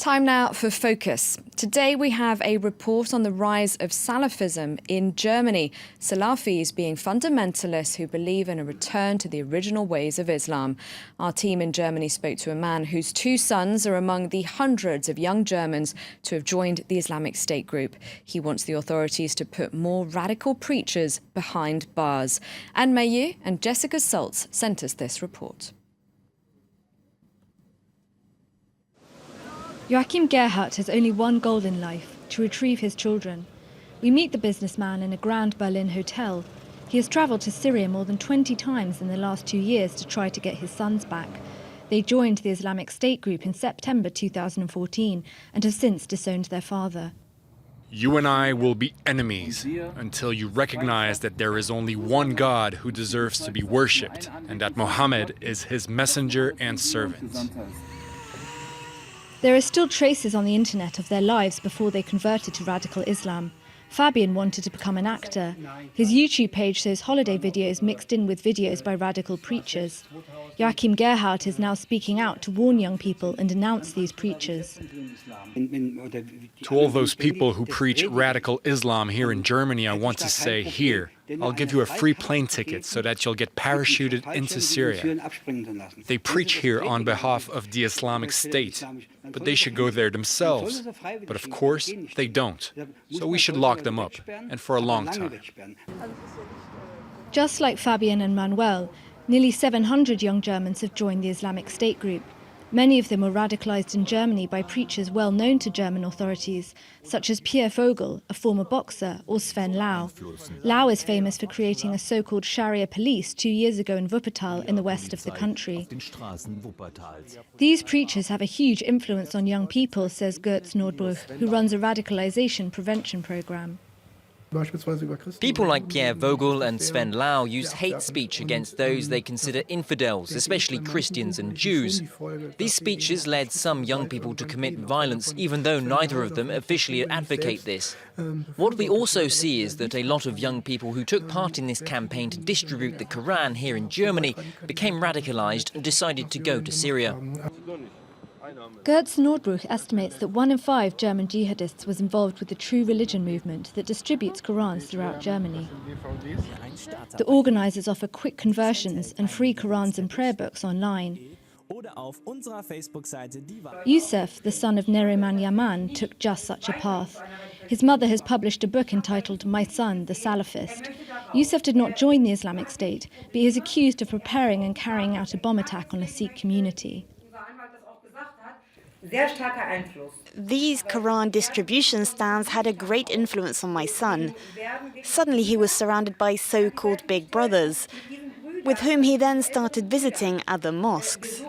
Time now for Focus. Today we have a report on the rise of Salafism in Germany. Salafis being fundamentalists who believe in a return to the original ways of Islam. Our team in Germany spoke to a man whose two sons are among the hundreds of young Germans to have joined the Islamic State group. He wants the authorities to put more radical preachers behind bars. Anne Maillet and Jessica Saltz sent us this report. Joachim Gerhardt has only one goal in life, to retrieve his children. We meet the businessman in a grand Berlin hotel. He has travelled to Syria more than 20 times in the last 2 years to try to get his sons back. They joined the Islamic State group in September 2014 and have since disowned their father. You and I will be enemies until you recognize that there is only one God who deserves to be worshipped and that Muhammad is his messenger and servant. There are still traces on the internet of their lives before they converted to radical Islam. Fabian wanted to become an actor. His YouTube page shows holiday videos mixed in with videos by radical preachers. Joachim Gerhardt is now speaking out to warn young people and denounce these preachers. To all those people who preach radical Islam here in Germany, I want to say here, I'll give you a free plane ticket so that you'll get parachuted into Syria. They preach here on behalf of the Islamic State, but they should go there themselves. But of course, they don't. So we should lock them up, and for a long time. Just like Fabian and Manuel, nearly 700 young Germans have joined the Islamic State group. Many of them were radicalised in Germany by preachers well known to German authorities, such as Pierre Vogel, a former boxer, or Sven Lau. Lau is famous for creating a so-called Sharia police 2 years ago in Wuppertal in the west of the country. These preachers have a huge influence on young people, says Götz Nordbruch, who runs a radicalisation prevention programme. People like Pierre Vogel and Sven Lau use hate speech against those they consider infidels, especially Christians and Jews. These speeches led some young people to commit violence, even though neither of them officially advocate this. What we also see is that a lot of young people who took part in this campaign to distribute the Quran here in Germany became radicalised and decided to go to Syria. Götz Nordbruch estimates that 1 in 5 German jihadists was involved with the True Religion movement that distributes Qurans throughout Germany. The organisers offer quick conversions and free Qurans and prayer books online. Yusuf, the son of Neriman Yaman, took just such a path. His mother has published a book entitled My Son, the Salafist. Yusuf did not join the Islamic State, but he is accused of preparing and carrying out a bomb attack on a Sikh community. These Quran distribution stands had a great influence on my son. Suddenly he was surrounded by so-called big brothers, with whom he then started visiting other mosques.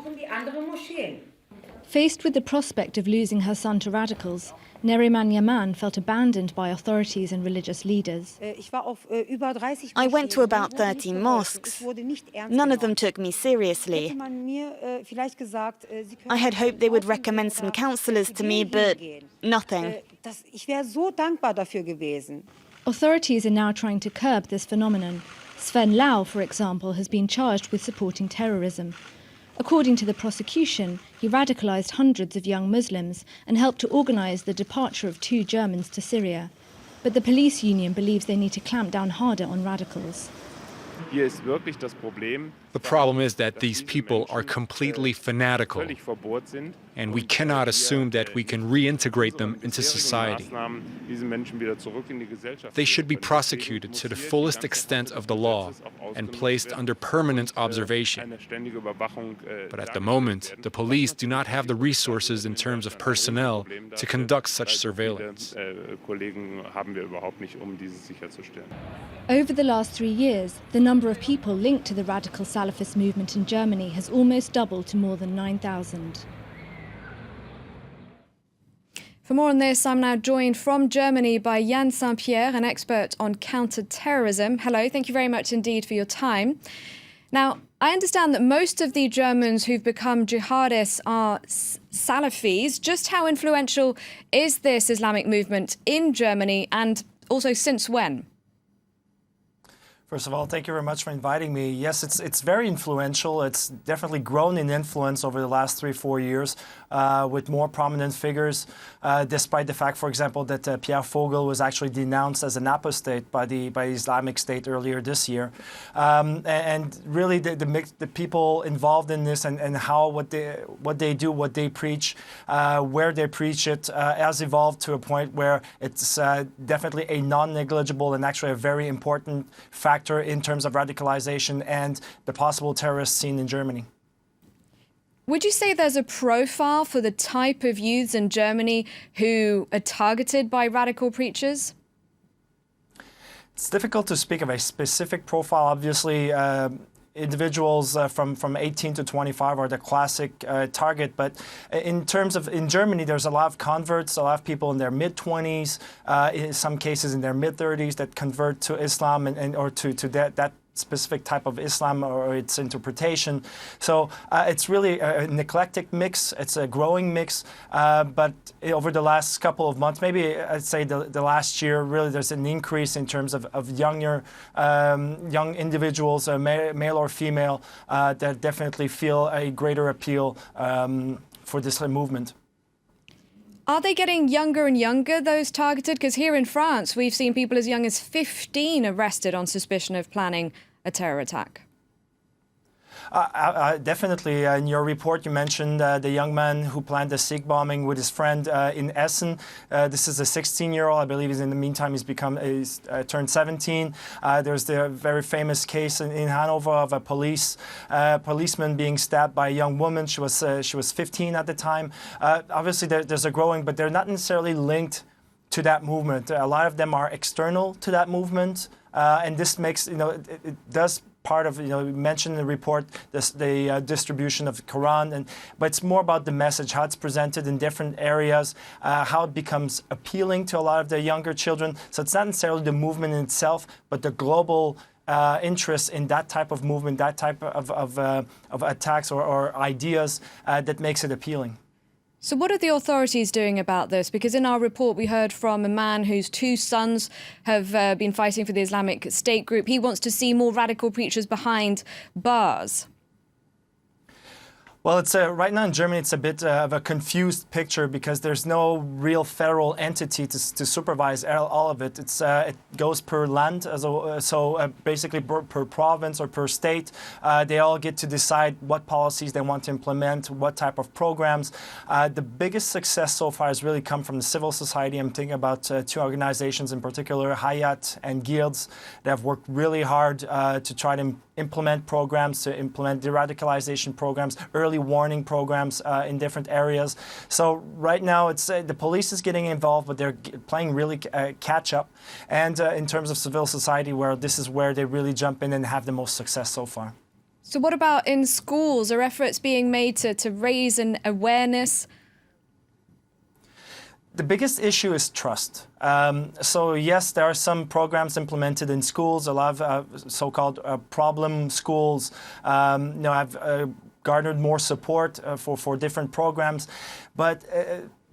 Faced with the prospect of losing her son to radicals, Neriman Yaman felt abandoned by authorities and religious leaders. I went to about 30 mosques. None of them took me seriously. I had hoped they would recommend some counsellors to me, but nothing. Authorities are now trying to curb this phenomenon. Sven Lau, for example, has been charged with supporting terrorism. According to the prosecution, he radicalised hundreds of young Muslims and helped to organise the departure of 2 Germans to Syria. But the police union believes they need to clamp down harder on radicals. The problem is that these people are completely fanatical, and we cannot assume that we can reintegrate them into society. They should be prosecuted to the fullest extent of the law and placed under permanent observation. But at the moment, the police do not have the resources in terms of personnel to conduct such surveillance. Over the last 3 years, the number of people linked to the radical Salafist movement in Germany has almost doubled to more than 9,000. For more on this, I'm now joined from Germany by Jan Saint-Pierre, an expert on counter-terrorism. Hello, thank you very much indeed for your time. Now, I understand that most of the Germans who've become jihadists are Salafis. Just how influential is this Islamic movement in Germany, and also since when? First of all, thank you very much for inviting me. Yes, it's very influential. It's definitely grown in influence over the last 3-4 years with more prominent figures, despite the fact, for example, that Pierre Vogel was actually denounced as an apostate by Islamic State earlier this year. And really the people involved in this and how what they do, what they preach, where they preach it has evolved to a point where it's definitely a non-negligible and actually a very important factor in terms of radicalization and the possible terrorist scene in Germany. Would you say there's a profile for the type of youths in Germany who are targeted by radical preachers? It's difficult to speak of a specific profile. Obviously, individuals from 18 to 25 are the classic target. But in terms of in Germany, there's a lot of converts, a lot of people in their mid-20s, in some cases in their mid-30s that convert to Islam or to that specific type of Islam or its interpretation. So it's really an eclectic mix. It's a growing mix. But over the last couple of months, maybe I'd say the last year, really there's an increase in terms of young individuals, male or female, that definitely feel a greater appeal for this movement. Are they getting younger and younger, those targeted? Because here in France, we've seen people as young as 15 arrested on suspicion of planning a terror attack. Definitely. In your report, you mentioned the young man who planned the Sikh bombing with his friend in Essen. This is a 16-year-old. I believe in the meantime he's turned 17. There's the very famous case in Hanover of a policeman being stabbed by a young woman. She was 15 at the time. Obviously, there's a growing, but they're not necessarily linked to that movement. A lot of them are external to that movement, and this makes it does. Part of, we mentioned in the report the distribution of the Quran, but it's more about the message, how it's presented in different areas, how it becomes appealing to a lot of the younger children. So it's not necessarily the movement in itself, but the global interest in that type of movement, that type of attacks or ideas that makes it appealing. So what are the authorities doing about this? Because in our report, we heard from a man whose 2 sons have been fighting for the Islamic State group. He wants to see more radical preachers behind bars. Well, it's right now in Germany, it's a bit of a confused picture because there's no real federal entity to supervise all of it. It goes per land, so basically per province or per state. They all get to decide what policies they want to implement, what type of programs. The biggest success so far has really come from the civil society. I'm thinking about 2 organizations in particular, Hayat and Guilds, that have worked really hard to try to implement programs, to implement de-radicalization programs, early warning programs in different areas. So right now, it's the police is getting involved, but they're playing really catch up. And in terms of civil society, where this is where they really jump in and have the most success so far. So what about in schools? Are efforts being made to raise an awareness? The biggest issue is trust. So yes, there are some programs implemented in schools. A lot of so-called problem schools have garnered more support for different programs. But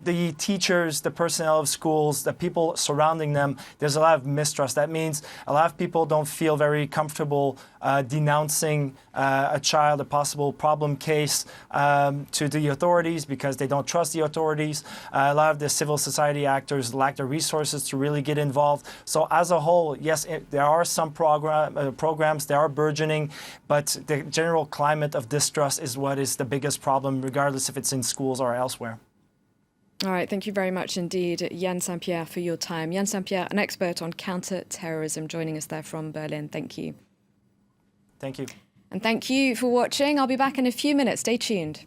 the teachers, the personnel of schools, the people surrounding them, there's a lot of mistrust. That means a lot of people don't feel very comfortable denouncing a child, a possible problem case to the authorities because they don't trust the authorities. A lot of the civil society actors lack the resources to really get involved. So as a whole, yes, there are some programs, they are burgeoning, but the general climate of distrust is what is the biggest problem, regardless if it's in schools or elsewhere. All right, thank you very much indeed, Yann Saint-Pierre, for your time. Yann Saint-Pierre, an expert on counter-terrorism, joining us there from Berlin. Thank you. Thank you. And thank you for watching. I'll be back in a few minutes. Stay tuned.